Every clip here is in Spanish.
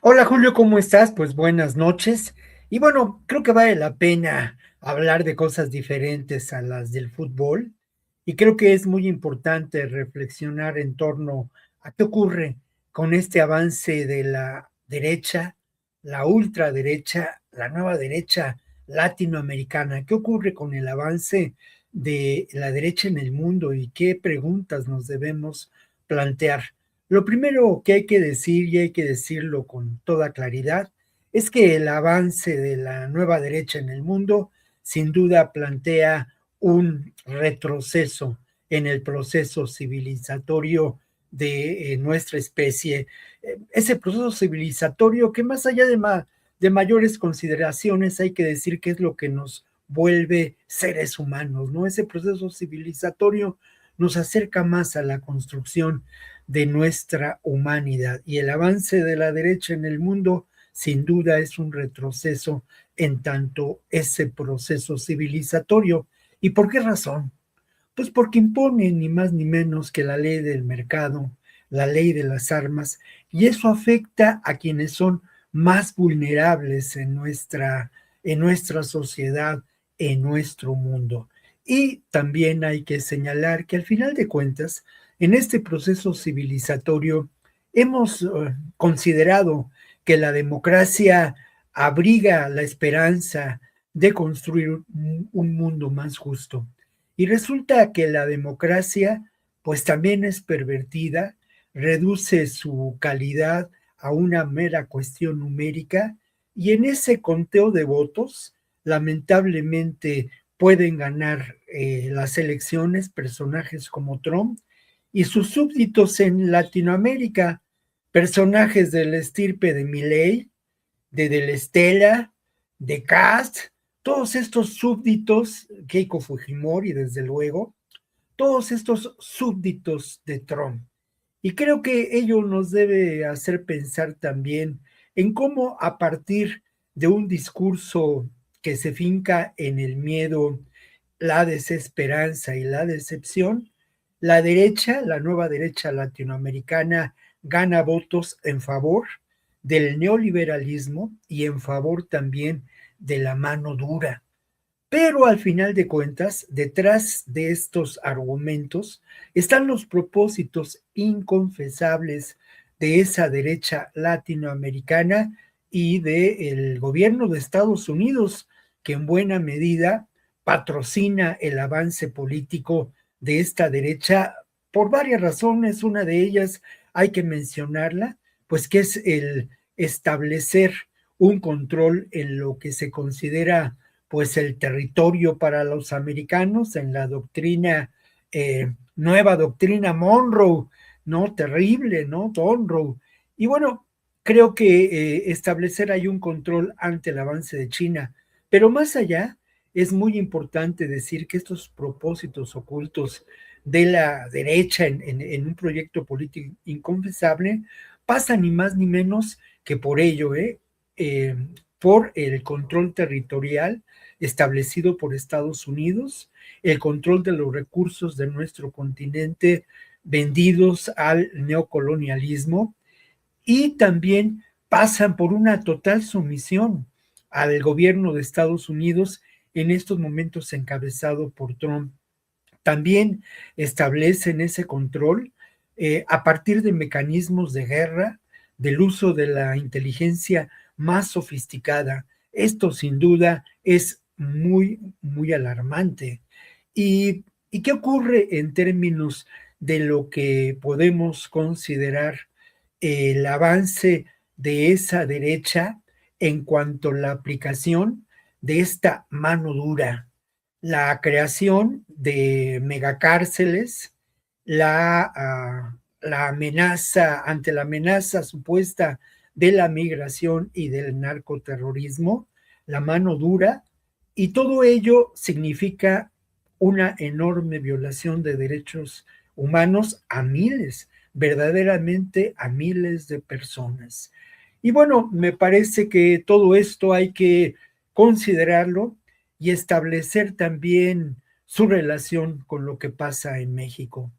Hola Julio, ¿cómo estás? Pues buenas noches. Y bueno, creo que vale la pena hablar de cosas diferentes a las del fútbol. Y creo que es muy importante reflexionar en torno a qué ocurre con este avance de la derecha, la ultraderecha, la nueva derecha latinoamericana. ¿Qué ocurre con el avance de la derecha en el mundo y qué preguntas nos debemos plantear? Lo primero que hay que decir, y hay que decirlo con toda claridad, es que el avance de la nueva derecha en el mundo sin duda plantea un retroceso en el proceso civilizatorio de nuestra especie. Ese proceso civilizatorio que más allá de mayores consideraciones hay que decir que es lo que nos vuelve seres humanos, ¿no? Ese proceso civilizatorio nos acerca más a la construcción de nuestra humanidad. Y el avance de la derecha en el mundo, sin duda, es un retroceso en tanto ese proceso civilizatorio. ¿Y por qué razón? Pues porque impone ni más ni menos que la ley del mercado, la ley de las armas, y eso afecta a quienes son más vulnerables en nuestra sociedad, en nuestro mundo. Y también hay que señalar que al final de cuentas, en este proceso civilizatorio, hemos considerado que la democracia abriga la esperanza de construir un mundo más justo. Y resulta que la democracia, pues también es pervertida, reduce su calidad a una mera cuestión numérica y en ese conteo de votos, lamentablemente pueden ganar las elecciones personajes como Trump y sus súbditos en Latinoamérica, personajes del estirpe de Milei, de Del Estela, de Cast, todos estos súbditos, Keiko Fujimori, desde luego, todos estos súbditos de Trump. Y creo que ello nos debe hacer pensar también en cómo a partir de un discurso que se finca en el miedo, la desesperanza y la decepción, la derecha, la nueva derecha latinoamericana, gana votos en favor del neoliberalismo y en favor también de la mano dura. Pero al final de cuentas, detrás de estos argumentos están los propósitos inconfesables de esa derecha latinoamericana y del gobierno de Estados Unidos, que en buena medida patrocina el avance político de esta derecha por varias razones. Una de ellas hay que mencionarla, pues que es el establecer un control en lo que se considera pues el territorio para los americanos en la doctrina, nueva doctrina Monroe, ¿no? Terrible, ¿no? Monroe. Y bueno, creo que establecer ahí un control ante el avance de China, pero más allá, es muy importante decir que estos propósitos ocultos de la derecha en un proyecto político inconfesable pasan ni más ni menos que por ello, eh, por el control territorial establecido por Estados Unidos, el control de los recursos de nuestro continente vendidos al neocolonialismo y también pasan por una total sumisión al gobierno de Estados Unidos en estos momentos encabezado por Trump. También establecen ese control a partir de mecanismos de guerra, del uso de la inteligencia más sofisticada. Esto sin duda es muy, muy alarmante. ¿Y qué ocurre en términos de lo que podemos considerar el avance de esa derecha en cuanto a la aplicación de esta mano dura? La creación de megacárceles, la amenaza, ante la amenaza supuesta de la migración y del narcoterrorismo, la mano dura, y todo ello significa una enorme violación de derechos humanos a miles, verdaderamente a miles de personas. Y bueno, me parece que todo esto hay que considerarlo y establecer también su relación con lo que pasa en México.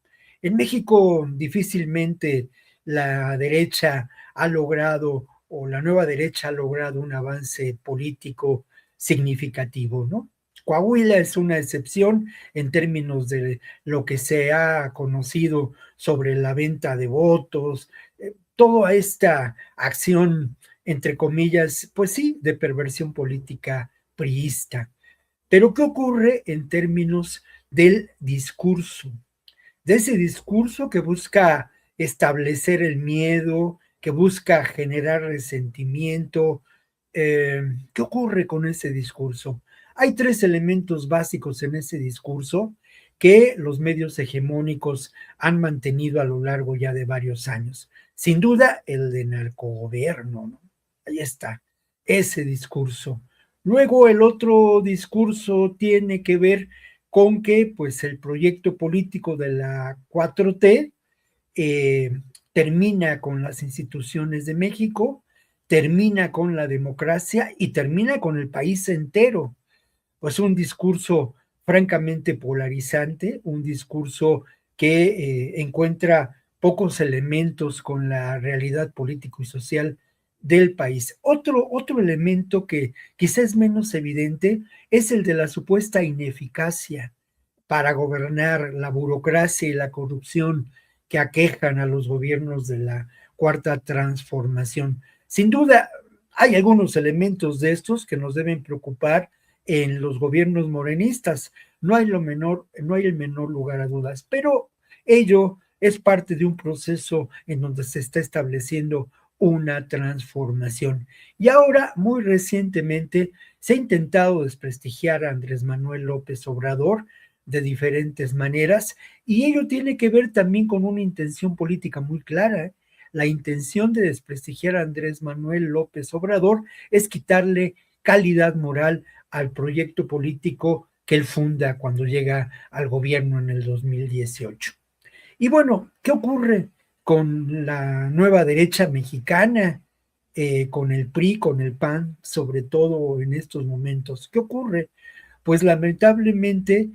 En México difícilmente la derecha ha logrado o la nueva derecha ha logrado un avance político significativo, ¿no? Coahuila es una excepción en términos de lo que se ha conocido sobre la venta de votos, toda esta acción, entre comillas, pues sí, de perversión política priista. Pero ¿qué ocurre en términos del discurso? De ese discurso que busca establecer el miedo, que busca generar resentimiento. ¿Qué ocurre con ese discurso? Hay tres elementos básicos en ese discurso que los medios hegemónicos han mantenido a lo largo ya de varios años. Sin duda, el de narcogobierno, ¿no? Ahí está, ese discurso. Luego, el otro discurso tiene que ver con que pues el proyecto político de la 4T eh, termina con las instituciones de México, termina con la democracia y termina con el país entero. Pues un discurso francamente polarizante, un discurso que encuentra pocos elementos con la realidad político y social del país. Otro elemento que quizás es menos evidente es el de la supuesta ineficacia para gobernar, la burocracia y la corrupción que aquejan a los gobiernos de la cuarta transformación. Sin duda, hay algunos elementos de estos que nos deben preocupar en los gobiernos morenistas. No hay el menor lugar a dudas, pero ello es parte de un proceso en donde se está estableciendo una transformación. Y ahora, muy recientemente, se ha intentado desprestigiar a Andrés Manuel López Obrador de diferentes maneras, y ello tiene que ver también con una intención política muy clara. La intención de desprestigiar a Andrés Manuel López Obrador es quitarle calidad moral al proyecto político que él funda cuando llega al gobierno en el 2018. Y bueno, ¿qué ocurre con la nueva derecha mexicana, con el PRI, con el PAN, sobre todo en estos momentos? ¿Qué ocurre? Pues lamentablemente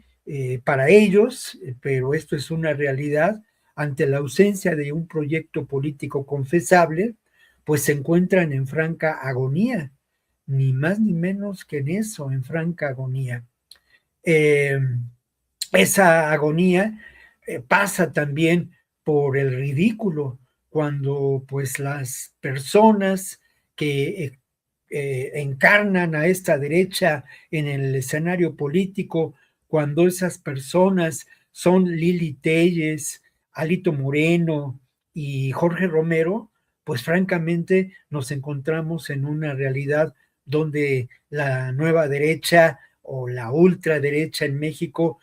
para ellos, pero esto es una realidad, ante la ausencia de un proyecto político confesable, pues se encuentran en franca agonía, ni más ni menos que en eso, en franca agonía. Eh, esa agonía pasa también por el ridículo, cuando pues las personas que encarnan a esta derecha en el escenario político, cuando esas personas son Lili Telles, Alito Moreno y Jorge Romero, pues francamente nos encontramos en una realidad donde la nueva derecha o la ultraderecha en México,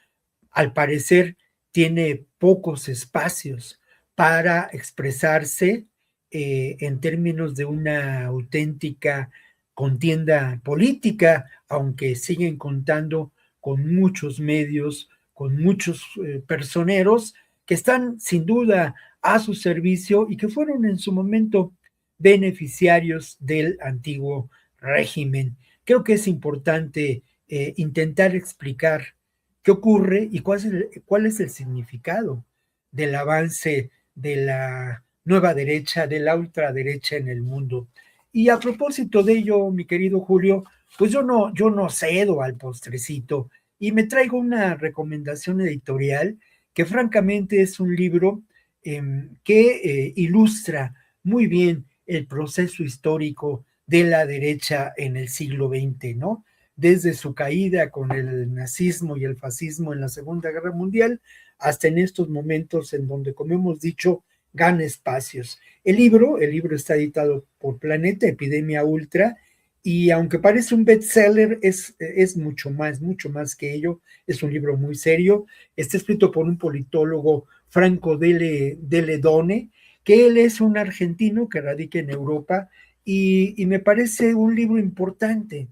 al parecer, tiene pocos espacios para expresarse en términos de una auténtica contienda política, aunque siguen contando con muchos medios, con muchos personeros que están sin duda a su servicio y que fueron en su momento beneficiarios del antiguo régimen. Creo que es importante intentar explicar qué ocurre y cuál es el significado del avance de la nueva derecha, de la ultraderecha en el mundo. Y a propósito de ello, mi querido Julio, pues yo no cedo al postrecito y me traigo una recomendación editorial que francamente es un libro que ilustra muy bien el proceso histórico de la derecha en el siglo XX, ¿no? Desde su caída con el nazismo y el fascismo en la Segunda Guerra Mundial hasta en estos momentos en donde, como hemos dicho, gana espacios. El libro está editado por Planeta, Epidemia Ultra, y aunque parece un bestseller, es mucho más que ello. Es un libro muy serio. Está escrito por un politólogo, Franco de Ledone, que él es un argentino que radica en Europa, y me parece un libro importante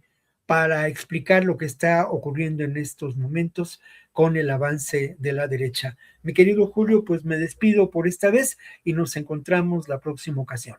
para explicar lo que está ocurriendo en estos momentos con el avance de la derecha. Mi querido Julio, pues me despido por esta vez y nos encontramos la próxima ocasión.